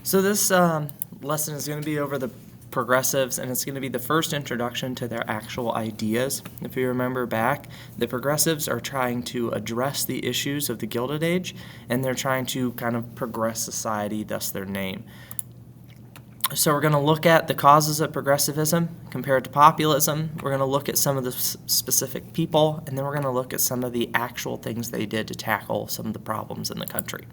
So this lesson is going to be over the progressives, and it's going to be the first introduction to their actual ideas. If you remember back, the progressives are trying to address the issues of the Gilded Age, and they're trying to kind of progress society, thus their name. So we're going to look at the causes of progressivism compared to populism. We're going to look at some of the specific people, and then we're going to look at some of the actual things they did to tackle some of the problems in the country.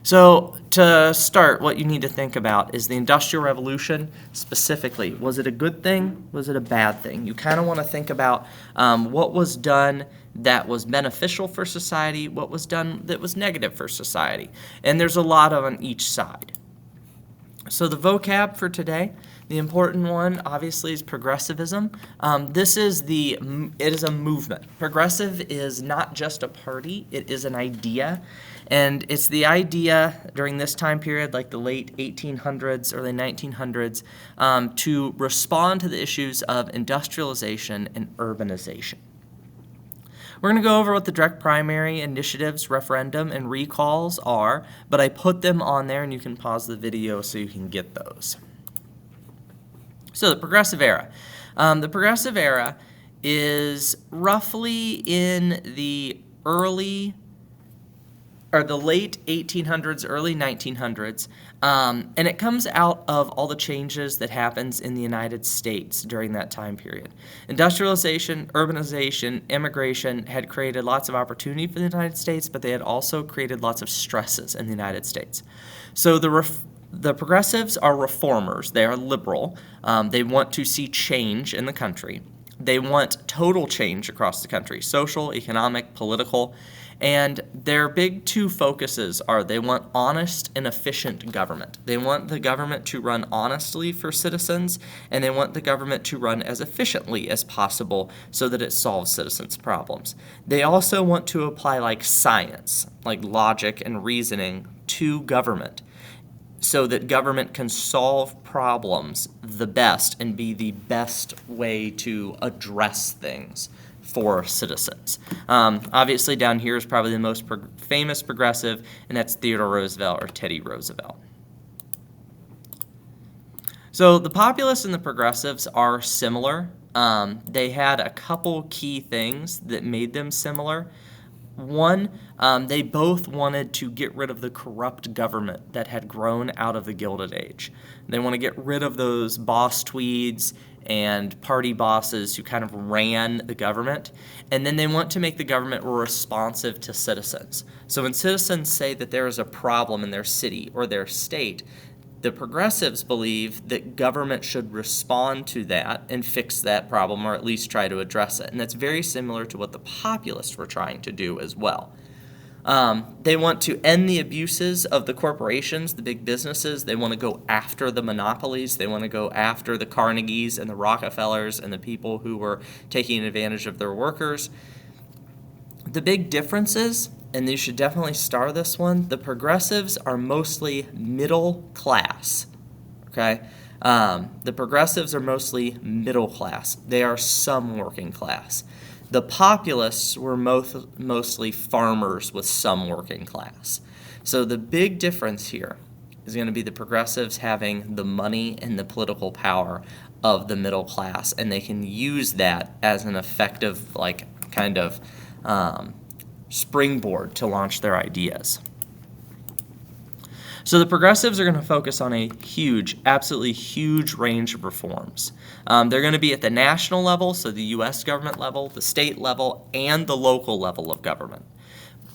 So to start, what you need to think about is the Industrial Revolution specifically. Was it a good thing? Was it a bad thing? You kind of want to think about what was done that was beneficial for society, what was done that was negative for society. And there's a lot on each side. So the vocab for today, the important one obviously is progressivism. It is a movement. Progressive is not just a party, it is an idea. And it's the idea during this time period, like the late 1800s, early 1900s, to respond to the issues of industrialization and urbanization. We're going to go over what the direct primary initiatives, referendum, and recalls are, but I put them on there, and you can pause the video so you can get those. So the Progressive Era. The Progressive Era is roughly in the late 1800s, early 1900s, and it comes out of all the changes that happens in the United States during that time period. Industrialization, urbanization, immigration had created lots of opportunity for the United States, but they had also created lots of stresses in the United States. So the progressives are reformers. They are liberal. They want to see change in the country. They want total change across the country, social, economic, political. And their big two focuses are they want honest and efficient government. They want the government to run honestly for citizens, and they want the government to run as efficiently as possible so that it solves citizens' problems. They also want to apply like science, like logic and reasoning to government, so that government can solve problems the best and be the best way to address things for citizens. Obviously, down here is probably the most famous progressive, and that's Theodore Roosevelt or Teddy Roosevelt. So the populists and the progressives are similar. They had a couple key things that made them similar. One, they both wanted to get rid of the corrupt government that had grown out of the Gilded Age. They want to get rid of those boss tweeds and party bosses who kind of ran the government, and then they want to make the government responsive to citizens. So when citizens say that there is a problem in their city or their state, the progressives believe that government should respond to that and fix that problem, or at least try to address it. And that's very similar to what the populists were trying to do as well. They want to end the abuses of the corporations, the big businesses. They want to go after the monopolies. They want to go after the Carnegies and the Rockefellers and the people who were taking advantage of their workers. The big differences, and you should definitely star this one, the progressives are mostly middle class, okay? The progressives are mostly middle class. They are some working class. The populists were mostly farmers with some working class. So the big difference here is going to be the progressives having the money and the political power of the middle class, and they can use that as an effective, springboard to launch their ideas. So the progressives are going to focus on a absolutely huge range of reforms. They're going to be at the national level, so the U.S. government level, the state level, and the local level of government.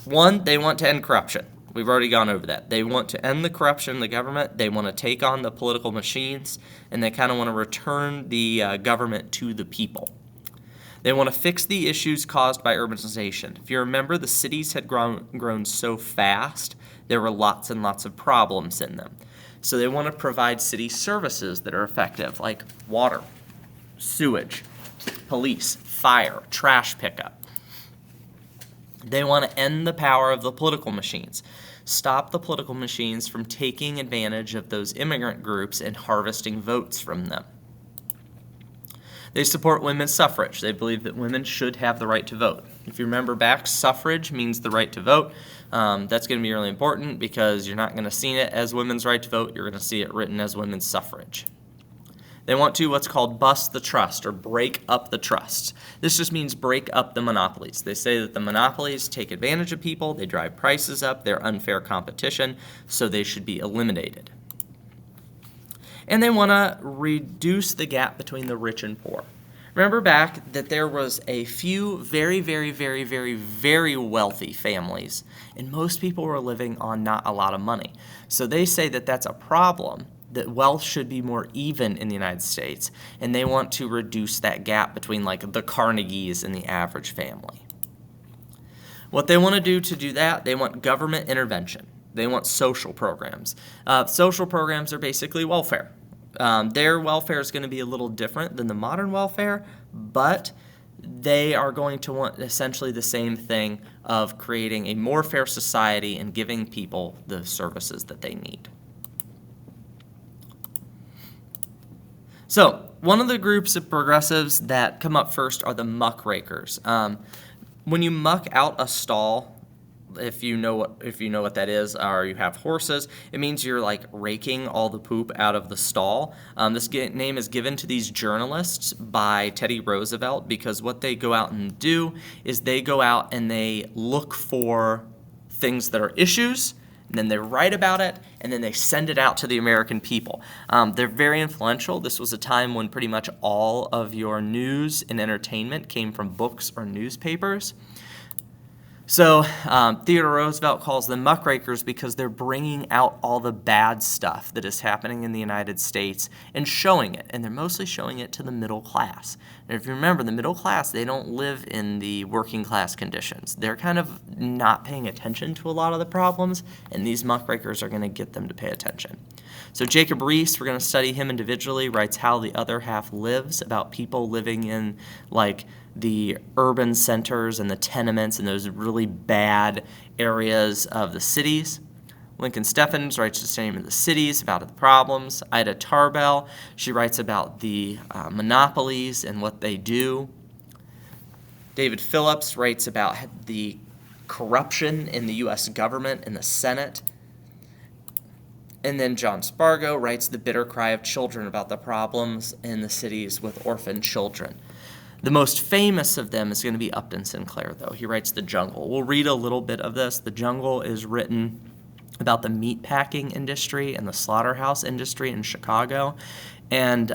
One, they want to end corruption. We've already gone over that. They want to end the corruption in the government. They want to take on the political machines, and they kind of want to return the government to the people. They want to fix the issues caused by urbanization. If you remember, the cities had grown so fast, there were lots and lots of problems in them. So they want to provide city services that are effective, like water, sewage, police, fire, trash pickup. They want to end the power of the political machines, stop the political machines from taking advantage of those immigrant groups and harvesting votes from them. They support women's suffrage. They believe that women should have the right to vote. If you remember back, suffrage means the right to vote. That's going to be really important because you're not going to see it as women's right to vote. You're going to see it written as women's suffrage. They want to what's called bust the trust or break up the trust. This just means break up the monopolies. They say that the monopolies take advantage of people, they drive prices up, they're unfair competition, so they should be eliminated. And they want to reduce the gap between the rich and poor. Remember back that there was a few very, very, very, very, very wealthy families, and most people were living on not a lot of money. So they say that that's a problem, that wealth should be more even in the United States, and they want to reduce that gap between like the Carnegies and the average family. What they want to do that, they want government intervention. They want social programs. Social programs are basically welfare. Their welfare is going to be a little different than the modern welfare, but they are going to want essentially the same thing of creating a more fair society and giving people the services that they need. So, one of the groups of progressives that come up first are the muckrakers. When you muck out a stall, if you know what that is, or you have horses, it means you're like raking all the poop out of the stall. This name is given to these journalists by Teddy Roosevelt because what they go out and do is they go out and they look for things that are issues, and then they write about it, and then they send it out to the American people. They're very influential. This was a time when pretty much all of your news and entertainment came from books or newspapers. So Theodore Roosevelt calls them muckrakers because they're bringing out all the bad stuff that is happening in the United States and showing it, and they're mostly showing it to the middle class. And if you remember, the middle class, they don't live in the working class conditions. They're kind of not paying attention to a lot of the problems, and these muckrakers are going to get them to pay attention. So Jacob Riis, we're going to study him individually, writes How the Other Half Lives, about people living in like the urban centers and the tenements and those really bad areas of the cities. Lincoln Steffens writes the same in the cities about the problems. Ida Tarbell, she writes about the monopolies and what they do. David Phillips writes about the corruption in the U.S. government and the Senate. And then John Spargo writes The Bitter Cry of Children, about the problems in the cities with orphan children. The most famous of them is going to be Upton Sinclair, though. He writes The Jungle. We'll read a little bit of this. The Jungle is written about the meatpacking industry and the slaughterhouse industry in Chicago. And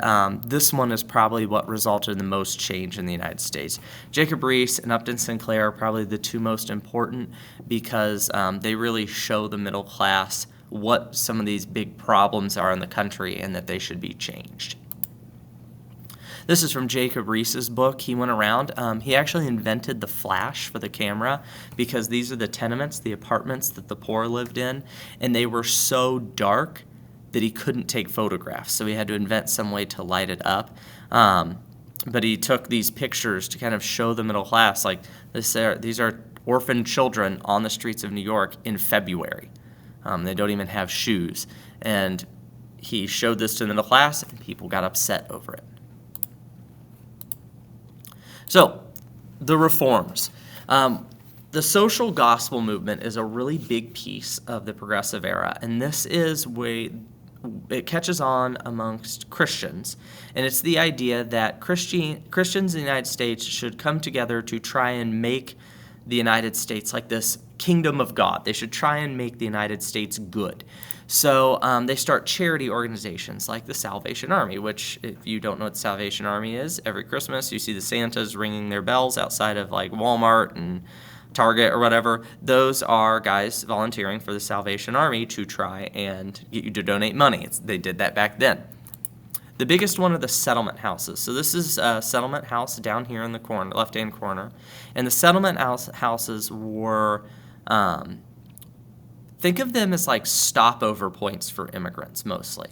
this one is probably what resulted in the most change in the United States. Jacob Riis and Upton Sinclair are probably the two most important because they really show the middle class what some of these big problems are in the country and that they should be changed. This is from Jacob Riis's book. He went around. He actually invented the flash for the camera because these are the tenements, the apartments that the poor lived in, and they were so dark that he couldn't take photographs, so he had to invent some way to light it up. But he took these pictures to kind of show the middle class, like these are orphan children on the streets of New York in February. They don't even have shoes. And he showed this to the middle class, and people got upset over it. So, the reforms. The social gospel movement is a really big piece of the progressive era, and this is where it catches on amongst Christians, and it's the idea that Christians in the United States should come together to try and make the United States like this kingdom of God. They should try and make the United States good. So they start charity organizations like the Salvation Army, which, if you don't know what the Salvation Army is, every Christmas you see the Santas ringing their bells outside of like Walmart and Target or whatever. Those are guys volunteering for the Salvation Army to try and get you to donate money. They did that back then. The biggest one are the settlement houses. So this is a settlement house down here in the corner, left-hand corner. And the settlement houses were, think of them as like stopover points for immigrants mostly.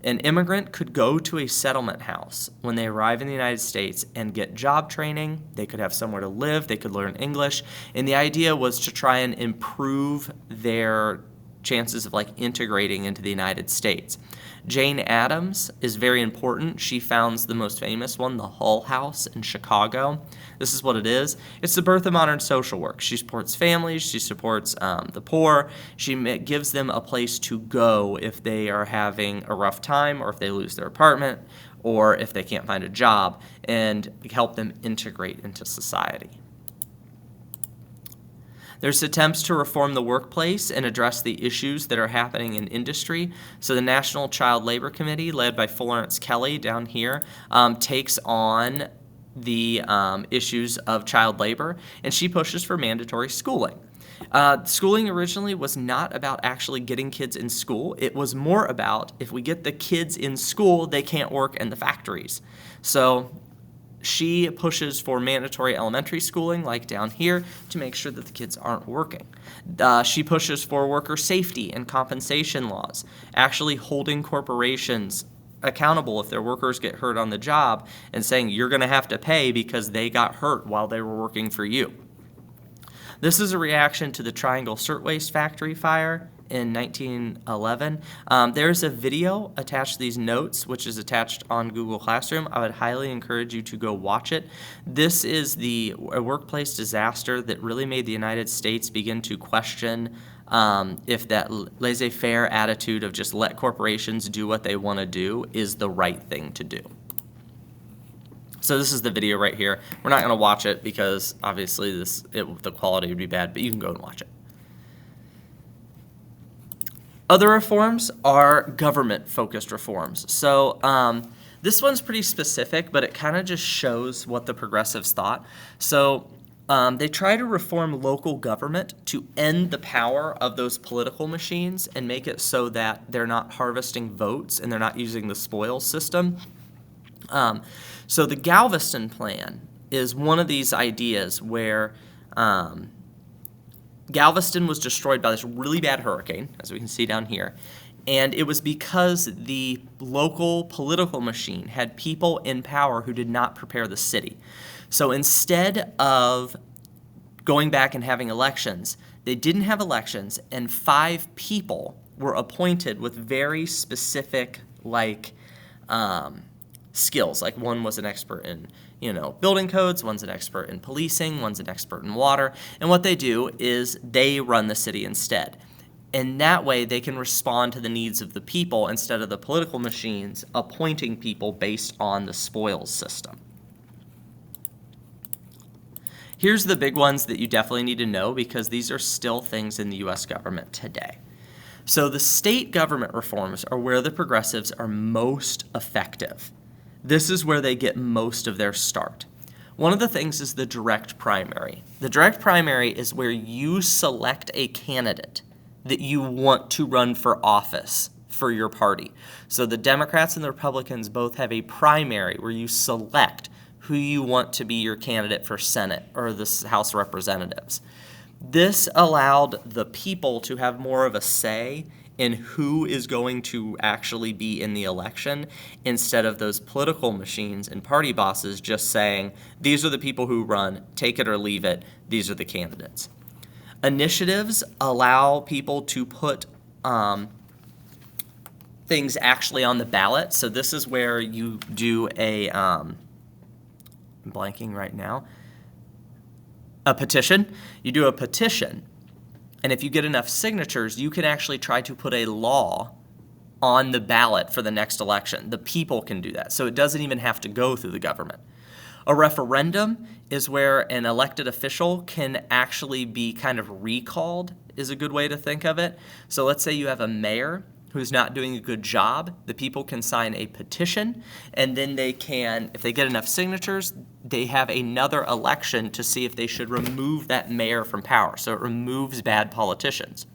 An immigrant could go to a settlement house when they arrive in the United States and get job training. They could have somewhere to live. They could learn English. And the idea was to try and improve their chances of like integrating into the United States. Jane Addams is very important. She founds the most famous one, the Hull House in Chicago. This is what it is. It's the birth of modern social work. She supports families. She supports the poor. She gives them a place to go if they are having a rough time or if they lose their apartment or if they can't find a job, and help them integrate into society. There's attempts to reform the workplace and address the issues that are happening in industry. So the National Child Labor Committee, led by Florence Kelley down here, takes on the issues of child labor, and she pushes for mandatory schooling. Schooling originally was not about actually getting kids in school. It was more about, if we get the kids in school, they can't work in the factories. So she pushes for mandatory elementary schooling, like down here, to make sure that the kids aren't working. She pushes for worker safety and compensation laws, actually holding corporations accountable if their workers get hurt on the job and saying you're going to have to pay because they got hurt while they were working for you. This is a reaction to the Triangle Shirtwaist Factory fire in 1911. There's a video attached to these notes, which is attached on Google Classroom. I would highly encourage you to go watch it. This is a workplace disaster that really made the United States begin to question if that laissez-faire attitude of just let corporations do what they want to do is the right thing to do. So this is the video right here. We're not going to watch it because obviously the quality would be bad, but you can go and watch it. Other reforms are government-focused reforms. So this one's pretty specific, but it kind of just shows what the progressives thought. So they try to reform local government to end the power of those political machines and make it so that they're not harvesting votes and they're not using the spoils system. So the Galveston Plan is one of these ideas where Galveston was destroyed by this really bad hurricane, as we can see down here, and it was because the local political machine had people in power who did not prepare the city. So instead of going back and having elections, they didn't have elections, and 5 people were appointed with very specific, skills. Like one was an expert in, building codes, one's an expert in policing, one's an expert in water. And what they do is they run the city instead. And that way they can respond to the needs of the people instead of the political machines appointing people based on the spoils system. Here's the big ones that you definitely need to know because these are still things in the U.S. government today. So the state government reforms are where the progressives are most effective. This is where they get most of their start. One of the things is the direct primary. The direct primary is where you select a candidate that you want to run for office for your party. So the Democrats and the Republicans both have a primary where you select who you want to be your candidate for Senate or the House of Representatives. This allowed the people to have more of a say in who is going to actually be in the election instead of those political machines and party bosses just saying, these are the people who run, take it or leave it, these are the candidates. Initiatives allow people to put things actually on the ballot. So this is where you do I'm blanking right now, a petition. You do a petition. And if you get enough signatures, you can actually try to put a law on the ballot for the next election. The people can do that. So it doesn't even have to go through the government. A referendum is where an elected official can actually be kind of recalled, is a good way to think of it. So let's say you have a mayor who's not doing a good job. The people can sign a petition, and then they can, if they get enough signatures, they have another election to see if they should remove that mayor from power. So it removes bad politicians.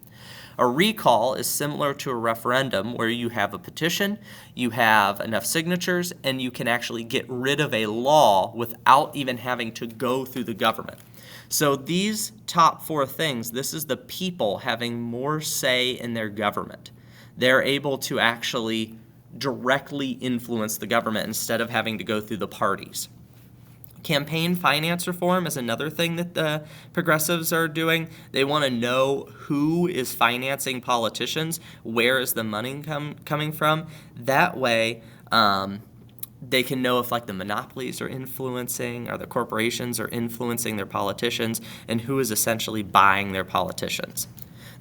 A recall is similar to a referendum where you have a petition, you have enough signatures, and you can actually get rid of a law without even having to go through the government. So these top 4 things, this is the people having more say in their government. They're able to actually directly influence the government instead of having to go through the parties. Campaign finance reform is another thing that the progressives are doing. They want to know who is financing politicians, where is the money coming from. That way, they can know if like the monopolies are influencing or the corporations are influencing their politicians and who is essentially buying their politicians.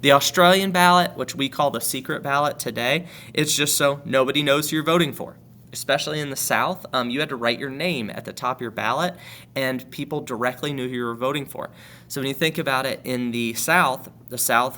The Australian ballot, which we call the secret ballot today, it's just so nobody knows who you're voting for. Especially in the South, you had to write your name at the top of your ballot, and people directly knew who you were voting for. So when you think about it, in the South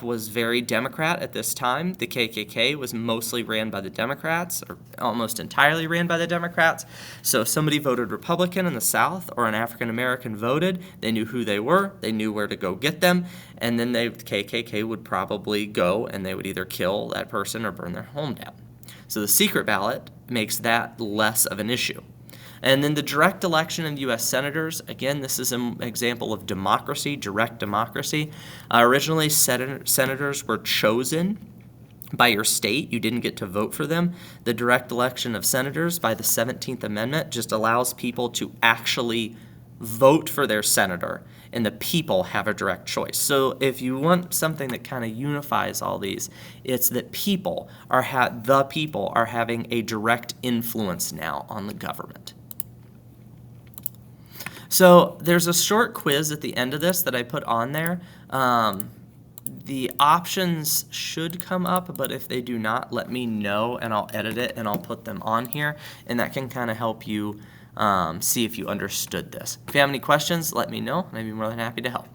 was very Democrat at this time. The KKK was mostly ran by the Democrats, or almost entirely ran by the Democrats. So if somebody voted Republican in the South, or an African American voted, they knew who they were, they knew where to go get them, and then the KKK would probably go and they would either kill that person or burn their home down. So the secret ballot makes that less of an issue. And then the direct election of U.S. senators, again, this is an example of democracy, direct democracy. Originally, senators were chosen by your state. You didn't get to vote for them. The direct election of senators by the 17th Amendment just allows people to actually vote for their senator, and the people have a direct choice. So if you want something that kind of unifies all these, it's that the people are having a direct influence now on the government. So there's a short quiz at the end of this that I put on there. The options should come up, but if they do not, let me know and I'll edit it and I'll put them on here, and that can kind of help you see if you understood this. If you have any questions, let me know, and I'd be more than happy to help.